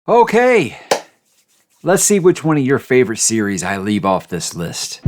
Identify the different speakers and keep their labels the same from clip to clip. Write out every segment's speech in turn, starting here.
Speaker 1: Okay, let's see which one of your favorite series I leave off this list.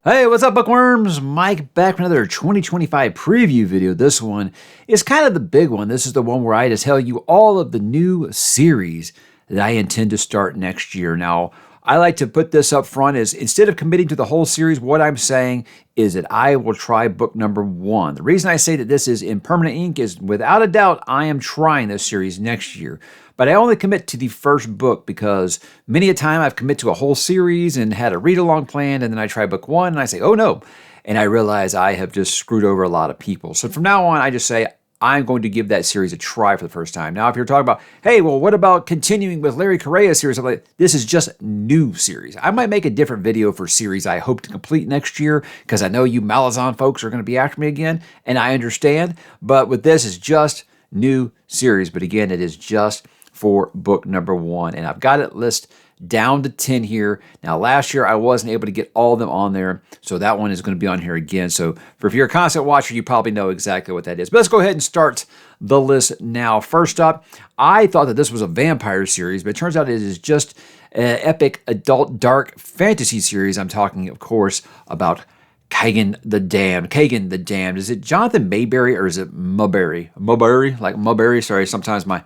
Speaker 1: Hey, what's up, bookworms? Mike back with another 2025 preview video. This one is kind of the big one. This is the one where I just tell you all of the new series that I intend to start next year. Now, I like to put this up front is instead of committing to the whole series, what I'm saying is that I will try book number 1. The reason I say that this is in permanent ink is without a doubt, I am trying this series next year. But I only commit to the first book because many a time I've committed to a whole series and had a read-along planned, and then I try book 1 and I say, oh no. And I realize I have just screwed over a lot of people. So from now on, I just say, I'm going to give that series a try for the first time. Now, if you're talking about, hey, well, what about continuing with Larry Correia's series? I'm like, this is just new series. I might make a different video for series I hope to complete next year because I know you Malazan folks are going to be after me again, and I understand. But with this, it's just new series. But again, it is just for book number 1. And I've got it listed down to 10 here. Now, last year, I wasn't able to get all of them on there, so that one is going to be on here again. So if you're a constant watcher, you probably know exactly what that is. But let's go ahead and start the list now. First up, I thought that this was a vampire series, but it turns out it is just an epic adult dark fantasy series. I'm talking, of course, about ℙ𝕦𝕤𝕤 the Damned. ℙ𝕦𝕤 the Damned. Is it Jonathan Mayberry or is it Mulberry? Mulberry? Like Mulberry? Sorry, sometimes my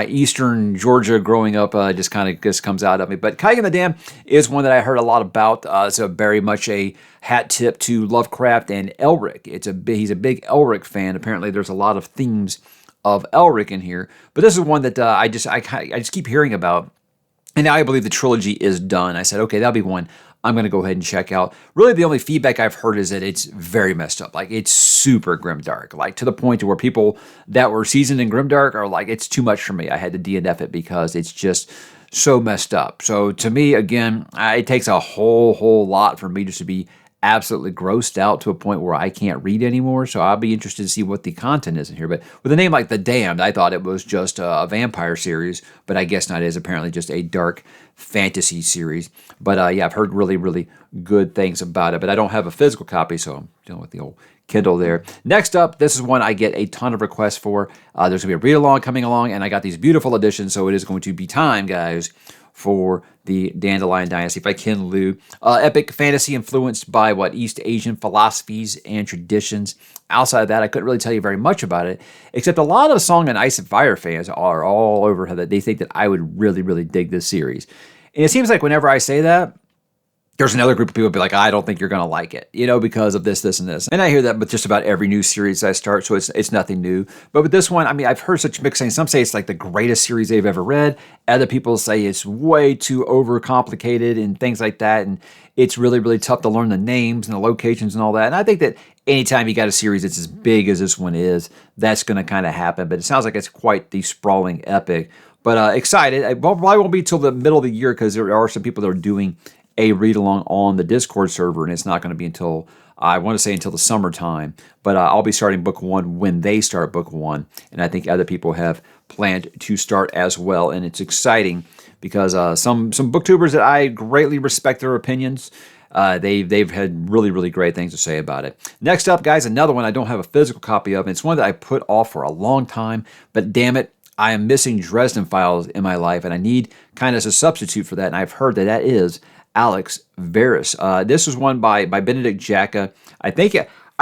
Speaker 1: Eastern Georgia growing up just comes out of me. But ℙ𝕦𝕤 the Damned is one that I heard a lot about. It's very much a hat tip to Lovecraft and Elric. He's a big Elric fan. Apparently, there's a lot of themes of Elric in here. But this is one that I just keep hearing about. And now I believe the trilogy is done. I said, okay, that'll be one I'm going to go ahead and check out. Really, the only feedback I've heard is that it's very messed up. Like, it's super grimdark. Like, to the point to where people that were seasoned in grimdark are like, it's too much for me. I had to DNF it because it's just so messed up. So, to me, again, it takes a whole lot for me just to be absolutely grossed out to a point where I can't read anymore. So I'll be interested to see what the content is in here. But with a name like The Damned, I thought it was just a vampire series, but I guess not. It is apparently just a dark fantasy series. But yeah, I've heard really good things about it, but I don't have a physical copy, so I'm dealing with the old Kindle there. Next up, this is one I get a ton of requests for. There's going to be a read-along coming along, and I got these beautiful editions, so it is going to be time, guys, for the Dandelion Dynasty by Ken Liu. Epic fantasy influenced by East Asian philosophies and traditions. Outside of that, I couldn't really tell you very much about it, except a lot of Song and Ice and Fire fans are all over how they think that I would really dig this series. And it seems like whenever I say that, there's another group of people who be like, I don't think you're going to like it, because of this, and this. And I hear that with just about every new series I start, so it's nothing new. But with this one, I mean, I've heard such mixed things. Some say it's like the greatest series they've ever read. Other people say it's way too overcomplicated and things like that. And it's really tough to learn the names and the locations and all that. And I think that anytime you got a series that's as big as this one is, that's going to kind of happen. But it sounds like it's quite the sprawling epic. But excited. It probably won't be till the middle of the year because there are some people that are doing a read-along on the Discord server, and it's not going to be until, I want to say until the summertime, but I'll be starting book 1 when they start book 1, and I think other people have planned to start as well, and it's exciting because some booktubers that I greatly respect their opinions, they've had really great things to say about it. Next up, guys, another one I don't have a physical copy of, and it's one that I put off for a long time, but damn it, I am missing Dresden Files in my life, and I need kind of a substitute for that, and I've heard that is Alex Verus. This was one by Benedict Jacka. I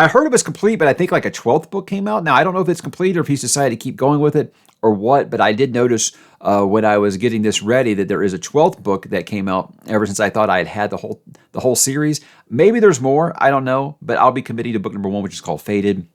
Speaker 1: heard it was complete, but I think like a 12th book came out. Now, I don't know if it's complete or if he's decided to keep going with it or what, but I did notice when I was getting this ready that there is a 12th book that came out ever since I thought I had the whole series. Maybe there's more. I don't know, but I'll be committing to book number 1, which is called Faded.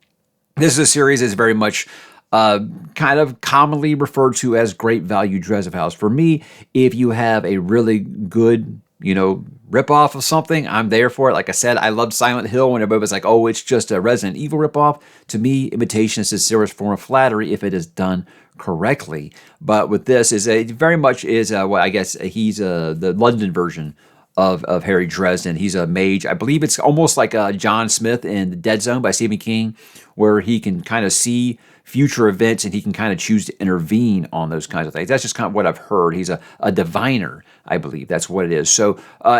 Speaker 1: This is a series that's very much kind of commonly referred to as great value Dresden Files. For me, if you have a really good ripoff of something, I'm there for it. Like I said, I loved Silent Hill when everybody was like, oh, it's just a Resident Evil ripoff. To me, imitation is the sincerest form of flattery if it is done correctly. But with this, very much is what I guess he's the London version of Harry Dresden. He's a mage. I believe it's almost like John Smith in The Dead Zone by Stephen King, where he can kind of see future events, and he can kind of choose to intervene on those kinds of things. That's just kind of what I've heard. He's a diviner, I believe. That's what it is. So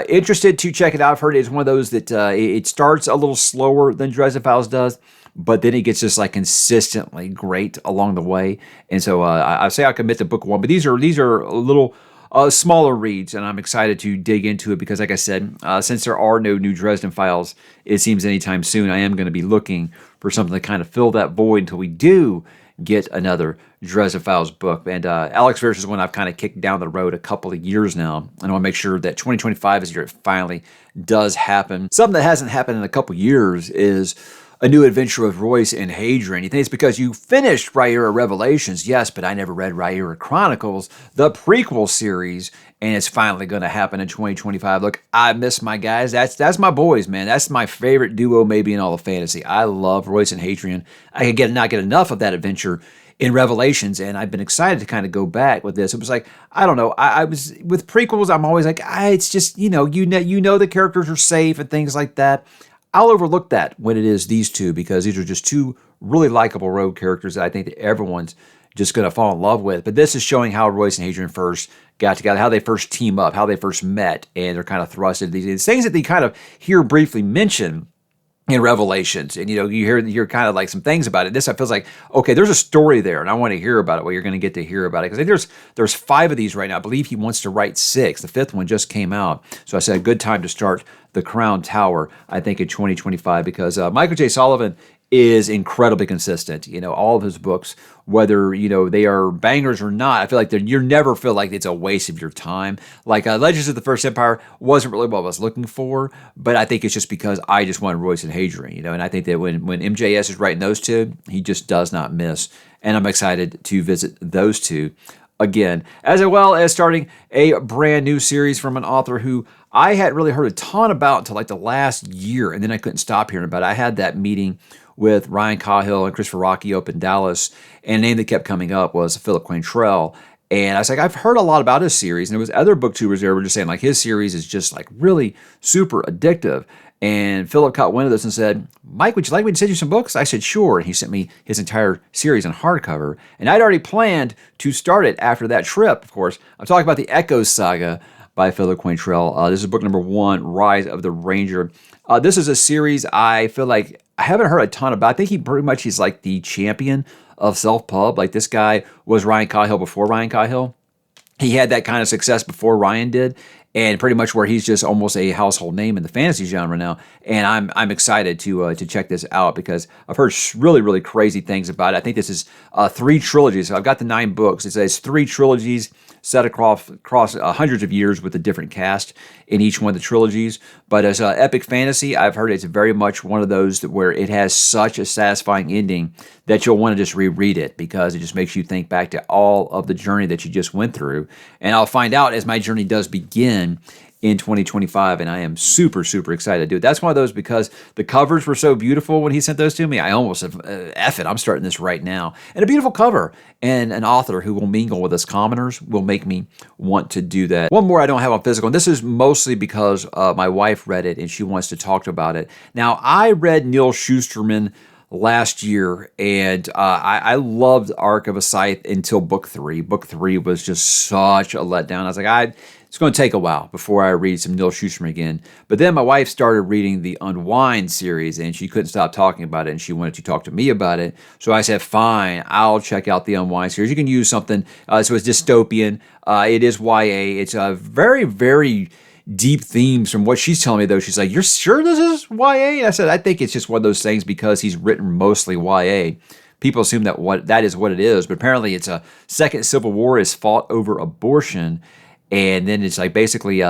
Speaker 1: interested to check it out. I've heard it's one of those that it starts a little slower than Dresden Files does, but then it gets just like consistently great along the way. And so I say I commit to book one, but these are a little smaller reads, and I'm excited to dig into it because, like I said, since there are no new Dresden Files, it seems anytime soon, I am going to be looking for something to kind of fill that void until we do get another Dresden Files book. And Alex Verus is one I've kind of kicked down the road a couple of years now, and I want to make sure that 2025 is the year it finally does happen. Something that hasn't happened in a couple years is a new adventure with Royce and Hadrian. You think it's because you finished Rhaenyra Revelations? Yes, but I never read Rhaenyra Chronicles, the prequel series, and it's finally going to happen in 2025. Look, I miss my guys. That's my boys, man. That's my favorite duo maybe in all of fantasy. I love Royce and Hadrian. I could not get enough of that adventure in Revelations, and I've been excited to kind of go back with this. It was like, I don't know, I was with prequels, I'm always like, it's just, you know the characters are safe and things like that. I'll overlook that when it is these two, because these are just two really likable rogue characters that I think that everyone's just going to fall in love with. But this is showing how Royce and Hadrian first got together, how they first team up, how they first met, and they're kind of thrust into these things that they kind of hear briefly mentioned in Revelations. And, you hear kind of like some things about it. This, I feels like, okay, there's a story there, and I want to hear about it. Well, you're going to get to hear about it. Because I think there's 5 of these right now. I believe he wants to write 6. The 5th one just came out. So I said, a good time to start The Crown Tower, I think, in 2025, because Michael J. Sullivan is incredibly consistent. All of his books, whether, they are bangers or not, I feel like you never feel like it's a waste of your time. Like Legends of the First Empire wasn't really what I was looking for, but I think it's just because I just wanted Royce and Hadrian, and I think that when MJS is writing those two, he just does not miss. And I'm excited to visit those two again, as well as starting a brand new series from an author who I hadn't really heard a ton about until like the last year, and then I couldn't stop hearing about it. I had that meeting with Ryan Cahill and Christopher Rocchi up in Dallas, and a name that kept coming up was Philip Quantrell. And I was like, I've heard a lot about his series, and there was other booktubers there who were just saying like his series is just like really super addictive. And Philip caught wind of this and said, Mike, would you like me to send you some books? I said, sure. And he sent me his entire series in hardcover. And I'd already planned to start it after that trip, of course. I'm talking about the Echoes Saga by Philip Quantrell. This is book number 1, Rise of the Ranger. This is a series I feel like I haven't heard a ton about. I think he's like the champion of self-pub. Like this guy was Ryan Cahill before Ryan Cahill. He had that kind of success before Ryan did, and pretty much where he's just almost a household name in the fantasy genre now. And I'm excited to check this out because I've heard really, really crazy things about it. I think this is 3 trilogies. So I've got the 9 books. It says 3 trilogies set across hundreds of years with a different cast in each one of the trilogies. But as epic fantasy, I've heard it's very much one of those where it has such a satisfying ending that you'll want to just reread it because it just makes you think back to all of the journey that you just went through. And I'll find out as my journey does begin in 2025, and I am super, super excited to do it. That's one of those because the covers were so beautiful when he sent those to me. I almost said, F it, I'm starting this right now. And a beautiful cover, and an author who will mingle with us commoners will make me want to do that. One more I don't have on physical, and this is mostly because my wife read it, and she wants to talk about it. Now, I read Neal Shusterman last year, and I loved Arc of a Scythe until book 3. Book 3 was just such a letdown. I was like, it's going to take a while before I read some Neal Shusterman again. But then my wife started reading the Unwind series, and she couldn't stop talking about it, and she wanted to talk to me about it. So I said, fine, I'll check out the Unwind series. You can use something. So it's dystopian. It is YA. It's a very, very deep themes from what she's telling me, though. She's like, you're sure this is YA? And I said, I think it's just one of those things because he's written mostly YA. People assume that is what it is, but apparently it's a second civil war is fought over abortion. And then it's like basically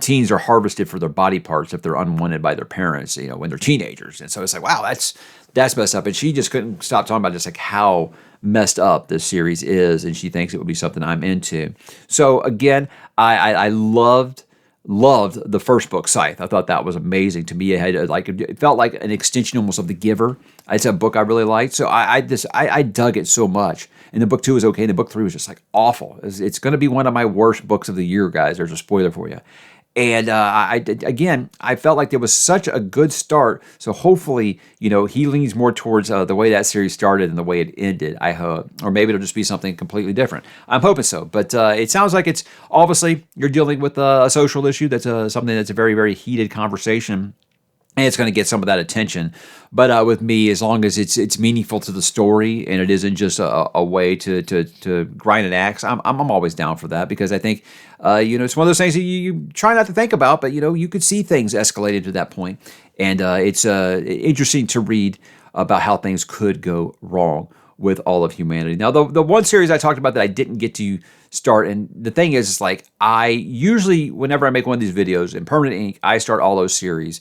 Speaker 1: teens are harvested for their body parts if they're unwanted by their parents, when they're teenagers. And so it's like, wow, that's messed up. And she just couldn't stop talking about just like how messed up this series is. And she thinks it would be something I'm into. So again, I loved the first book, Scythe. I thought that was amazing. To me, it felt like an extension almost of The Giver. It's a book I really liked. So I dug it so much. And the book 2 was okay. And the book 3 was just like awful. It's going to be one of my worst books of the year, guys. There's a spoiler for you. And again, I felt like there was such a good start. So hopefully, he leans more towards the way that series started and the way it ended, I hope. Or maybe it'll just be something completely different. I'm hoping so. But it sounds like it's obviously you're dealing with a social issue that's something that's a very, very heated conversation. And it's going to get some of that attention. But with me, as long as it's meaningful to the story and it isn't just a way to grind an axe, I'm always down for that, because I think it's one of those things that you try not to think about, but you could see things escalated to that point, and it's interesting to read about how things could go wrong with all of humanity. Now, the one series I talked about that I didn't get to start, and the thing is like I usually, whenever I make one of these videos in Permanent Ink, I start all those series.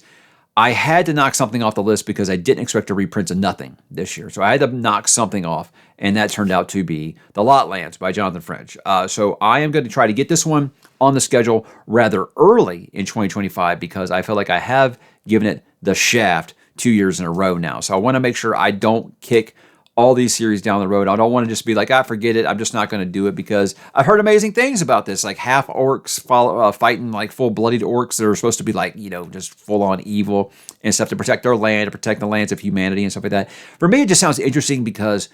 Speaker 1: I had to knock something off the list because I didn't expect a reprint of nothing this year. So I had to knock something off, and that turned out to be The Lotlands by Jonathan French. So I am going to try to get this one on the schedule rather early in 2025, because I feel like I have given it the shaft 2 years in a row now. So I want to make sure I don't kick all these series down the road. I don't want to just be like, forget it, I'm just not going to do it, because I've heard amazing things about this, like half orcs fighting like full bloodied orcs that are supposed to be like, just full on evil and stuff to protect their land, to protect the lands of humanity and stuff like that. For me, it just sounds interesting because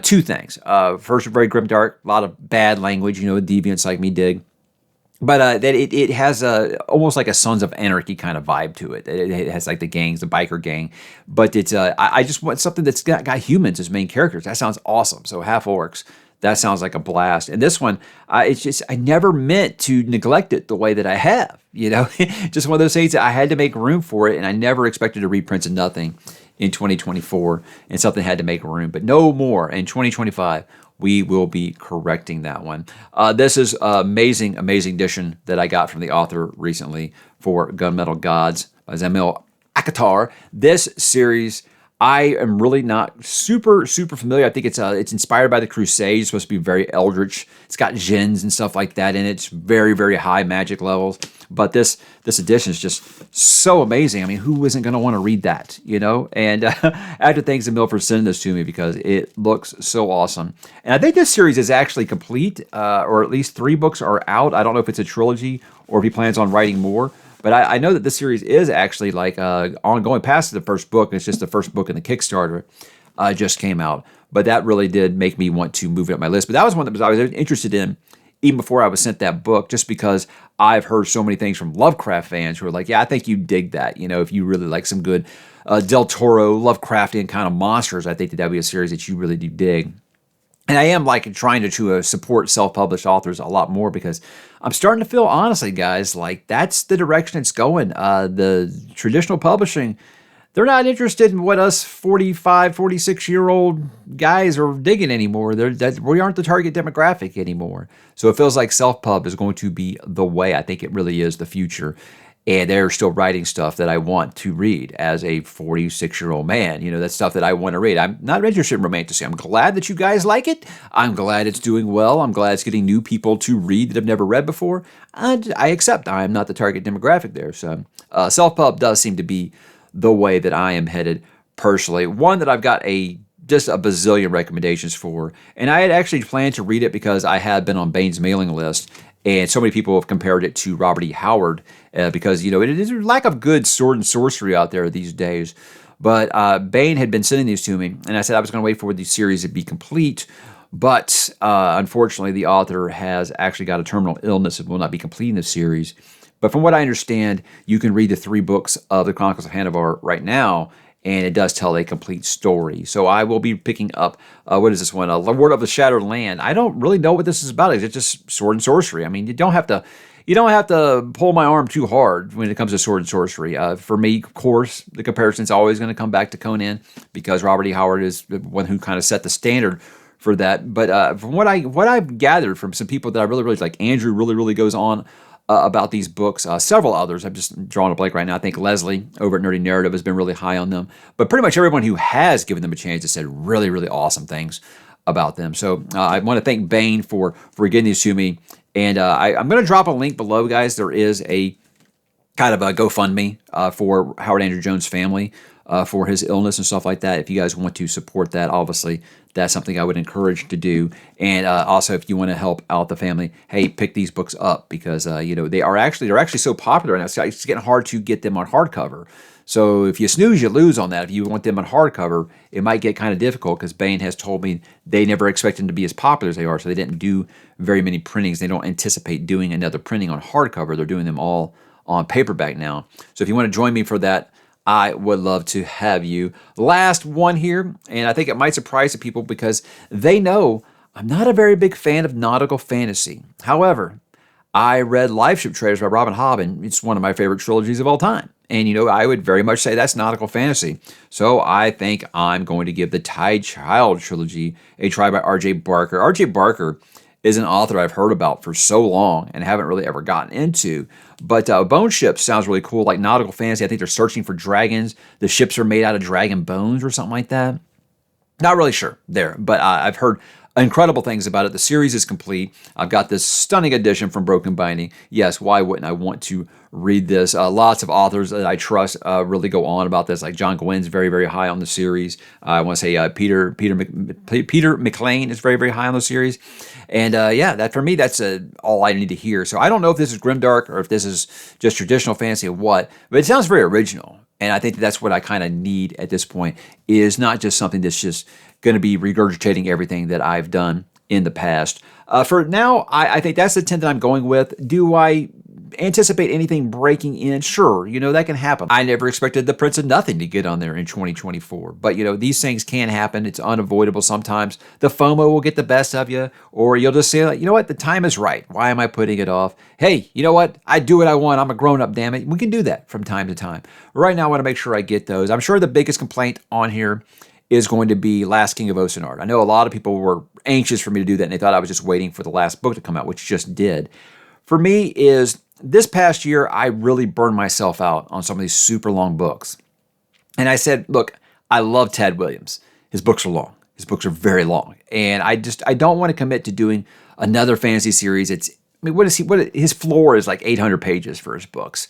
Speaker 1: two things. First, very grimdark, a lot of bad language, deviants like me dig. But that it has almost like a Sons of Anarchy kind of vibe to it. It has like the gangs, the biker gang. But it's I just want something that's got humans as main characters. That sounds awesome. So half orcs, that sounds like a blast. And this one, it's just, I never meant to neglect it the way that I have. Just one of those things that I had to make room for it, and I never expected to reprints of nothing in 2024, and something had to make room. But no more in 2025. We will be correcting that one. This is an amazing, amazing edition that I got from the author recently for Gunmetal Gods by ℚ𝕦𝕣𝕠𝕜𝕤. This series, I am really not super familiar. I think it's inspired by the Crusade. It's supposed to be very eldritch. It's got djinns and stuff like that in it. It's very, very high magic levels. But this edition is just so amazing. I mean, who isn't going to want to read that, And after thanks to Mill for sending this to me, because it looks so awesome. And I think this series is actually complete, or at least 3 books are out. I don't know if it's a trilogy or if he plans on writing more. But I know that this series is actually like ongoing past the first book. It's just the first book in the Kickstarter just came out. But that really did make me want to move it up my list. But that was one that I was interested in even before I was sent that book, just because I've heard so many things from Lovecraft fans who are like, yeah, I think you dig that. If you really like some good Del Toro, Lovecraftian kind of monsters, I think that would be a series that you really do dig. And I am like trying to support self-published authors a lot more, because I'm starting to feel, honestly, guys, like that's the direction it's going. The traditional publishing, they're not interested in what us 45, 46-year-old guys are digging anymore. We aren't the target demographic anymore. So it feels like self-pub is going to be the way. I think it really is the future. And they're still writing stuff that I want to read as a 46-year-old man. That's stuff that I want to read. I'm not interested in romantasy. I'm glad that you guys like it. I'm glad it's doing well. I'm glad it's getting new people to read that have never read before. And I accept I am not the target demographic there. So self-pub does seem to be the way that I am headed personally. One that I've got just a bazillion recommendations for. And I had actually planned to read it because I had been on Bane's mailing list. And so many people have compared it to Robert E. Howard because, it is a lack of good sword and sorcery out there these days. But Bane had been sending these to me, and I said I was going to wait for the series to be complete. But unfortunately, the author has actually got a terminal illness and will not be completing the series. But from what I understand, you can read the 3 books of the Chronicles of Hannivar right now, and it does tell a complete story. So I will be picking up, what is this one? Lord of the Shattered Land. I don't really know what this is about. It's just sword and sorcery. I mean, you don't have to pull my arm too hard when it comes to sword and sorcery. For me, of course, the comparison is always going to come back to Conan, because Robert E. Howard is the one who kind of set the standard for that. But from what I've gathered from some people that I really like, Andrew really goes on about these books. Several others, I'm just drawing a blank right now. I think Leslie over at Nerdy Narrative has been really high on them. But pretty much everyone who has given them a chance has said really awesome things about them. So I want to thank Bane for getting these to me. And I'm going to drop a link below, guys. There is a kind of a GoFundMe for Howard Andrew Jones' family. for his illness and stuff like that. If you guys want to support that, obviously, that's something I would encourage to do. And also, if you want to help out the family, hey, pick these books up because they're actually so popular right now. It's getting hard to get them on hardcover. So if you snooze, you lose on that. If you want them on hardcover, it might get kind of difficult because Baen has told me they never expect them to be as popular as they are, so they didn't do very many printings. They don't anticipate doing another printing on hardcover. They're doing them all on paperback now. So if you want to join me for that, I would love to have you. Last one here, and I think it might surprise some people because they know I'm not a very big fan of nautical fantasy. However, I read Life Ship Traders by Robin Hobb, and it's one of my favorite trilogies of all time. And, I would very much say that's nautical fantasy. So I think I'm going to give the Tide Child trilogy a try by R.J. Barker. R.J. Barker is an author I've heard about for so long and haven't really ever gotten into. But Bone Ships sounds really cool, like nautical fantasy. I think they're searching for dragons. The ships are made out of dragon bones or something like that. Not really sure there, but I've heard incredible things about it. The series is complete. I've got this stunning edition from Broken Binding. Yes, why wouldn't I want to read this? Lots of authors that I trust really go on about this. Like John Gwynn's very, very high on the series. I want to say Peter McLean is very, very high on the series. And that for me, that's all I need to hear. So I don't know if this is grimdark or if this is just traditional fantasy or what, but it sounds very original. And I think that's what I kind of need at this point, is not just something that's just going to be regurgitating everything that I've done in the past. For now, I think that's the tint that I'm going with. Do I anticipate anything breaking in? Sure, that can happen. I never expected the Prince of Nothing to get on there in 2024. But, these things can happen. It's unavoidable sometimes. The FOMO will get the best of you, or you'll just say, you know what, the time is right. Why am I putting it off? Hey, you know what? I do what I want. I'm a grown-up, damn it. We can do that from time to time. Right now, I want to make sure I get those. I'm sure the biggest complaint on here is going to be Last King of Oceanard. I know a lot of people were anxious for me to do that, and they thought I was just waiting for the last book to come out, which just did. For me is, this past year, I really burned myself out on some of these super long books. And I said, look, I love Ted Williams. His books are long. His books are very long. And I don't want to commit to doing another fantasy series. His floor is like 800 pages for his books.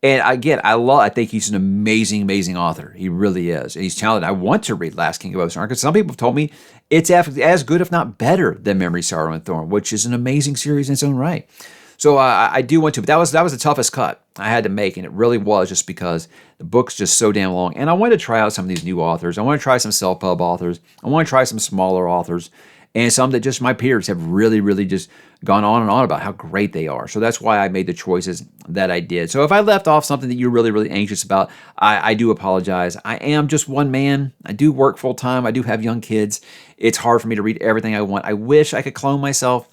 Speaker 1: And again, I think he's an amazing, amazing author. He really is. And he's talented. I want to read Last King of Oceanard because some people have told me it's as good, if not better, than Memory, Sorrow, and Thorn, which is an amazing series in its own right. So I do want to, but that was the toughest cut I had to make, and it really was just because the book's just so damn long. And I wanted to try out some of these new authors. I want to try some self-pub authors. I want to try some smaller authors, and some that just my peers have really, really just gone on and on about how great they are. So that's why I made the choices that I did. So if I left off something that you're really, really anxious about, I do apologize. I am just one man. I do work full-time. I do have young kids. It's hard for me to read everything I want. I wish I could clone myself.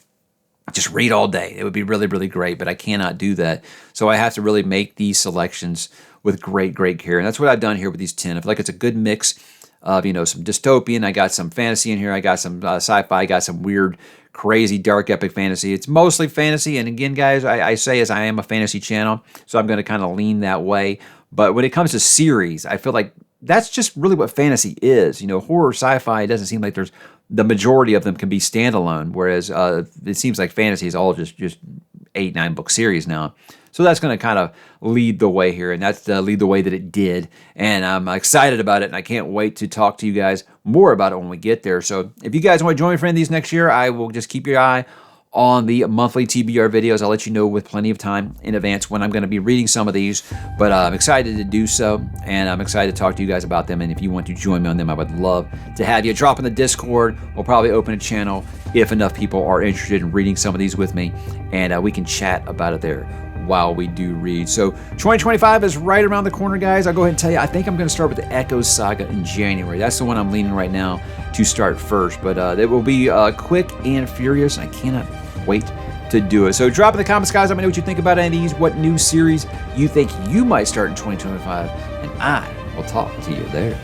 Speaker 1: Just read all day. It would be really, really great, but I cannot do that. So I have to really make these selections with great, great care. And that's what I've done here with these 10. I feel like it's a good mix of, some dystopian. I got some fantasy in here. I got some sci-fi. I got some weird, crazy, dark, epic fantasy. It's mostly fantasy. And again, guys, I say as I am a fantasy channel, so I'm going to kind of lean that way. But when it comes to series, I feel like that's just really what fantasy is. Horror, sci-fi, it doesn't seem like the majority of them can be standalone, whereas it seems like fantasy is all just 8-9 book series now. So that's going to kind of lead the way here, and that's lead the way that it did. And I'm excited about it, and I can't wait to talk to you guys more about it when we get there. So if you guys want to join me for any of these next year, I will just keep your eye on the monthly TBR videos. I'll let you know with plenty of time in advance when I'm going to be reading some of these, but I'm excited to do so, and I'm excited to talk to you guys about them. And if you want to join me on them, I would love to have you. Drop in the Discord. We'll probably open a channel if enough people are interested in reading some of these with me, and we can chat about it there while we do read. So 2025 is right around the corner, guys. I'll go ahead and tell you, I think I'm going to start with the Echoes saga in January. That's the one I'm leaning right now to start first, but it will be quick and furious. I cannot wait to do it. So drop in the comments, guys. Let me know what you think about any of these, what new series you think you might start in 2025, and I will talk to you there.